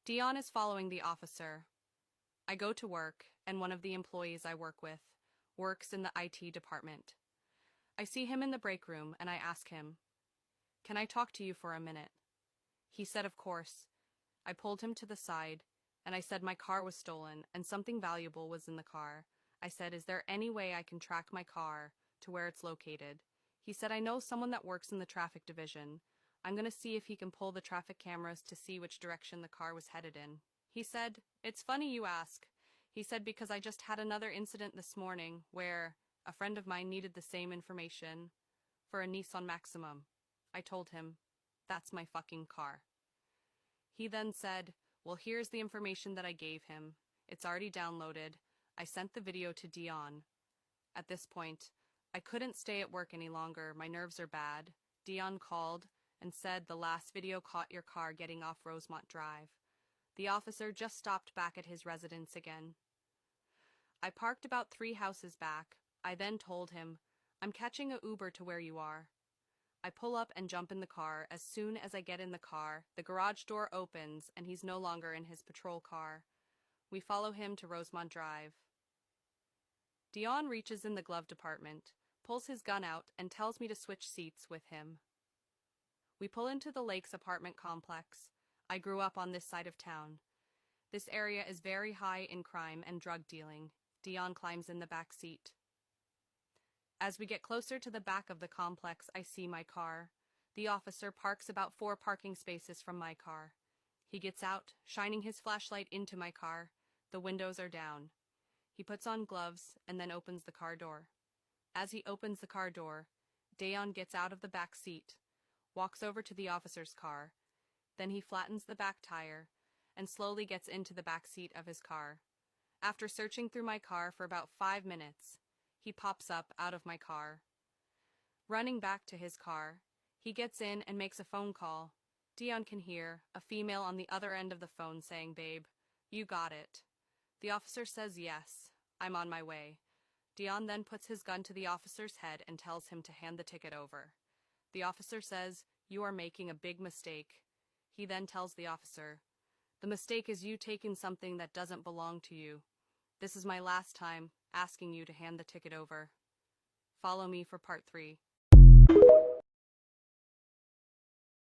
Dion is following the officer. I go to work, and one of the employees I work with works in the IT department. I see him in the break room, and I ask him, "Can I talk to you for a minute?" He said, "Of course." I pulled him to the side, and I said my car was stolen, and something valuable was in the car. I said, "Is there any way I can track my car to where it's located?" He said, "I know someone that works in the traffic division. I'm going to see if he can pull the traffic cameras to see which direction the car was headed in." He said, "It's funny you ask." He said, "Because I just had another incident this morning where a friend of mine needed the same information for a Nissan Maximum." I told him, "That's my fucking car." He then said, "Well, here's the information that I gave him. It's already downloaded. I sent the video to Dion." At this point, I couldn't stay at work any longer. My nerves are bad. Dion called and said the last video caught your car getting off Rosemont Drive. The officer just stopped back at his residence again. I parked about 3 houses back. I then told him, "I'm catching a Uber to where you are." I pull up and jump in the car. As soon as I get in the car, the garage door opens and he's no longer in his patrol car. We follow him to Rosemont Drive. Dion reaches in the glove department, pulls his gun out, and tells me to switch seats with him. We pull into the Lakes apartment complex. I grew up on this side of town. This area is very high in crime and drug dealing. Dion climbs in the back seat. As we get closer to the back of the complex, I see my car. The officer parks about 4 parking spaces from my car. He gets out, shining his flashlight into my car. The windows are down. He puts on gloves and then opens the car door. As he opens the car door, Dion gets out of the back seat, walks over to the officer's car. Then he flattens the back tire and slowly gets into the back seat of his car. After searching through my car for about 5 minutes, he pops up out of my car. Running back to his car, he gets in and makes a phone call. Dion can hear a female on the other end of the phone saying, "Babe, you got it." The officer says yes. I'm on my way. Dion then puts his gun to the officer's head and tells him to hand the ticket over. The officer says, "You are making a big mistake." He then tells the officer, "The mistake is you taking something that doesn't belong to you. This is my last time asking you to hand the ticket over." Follow me for part 3.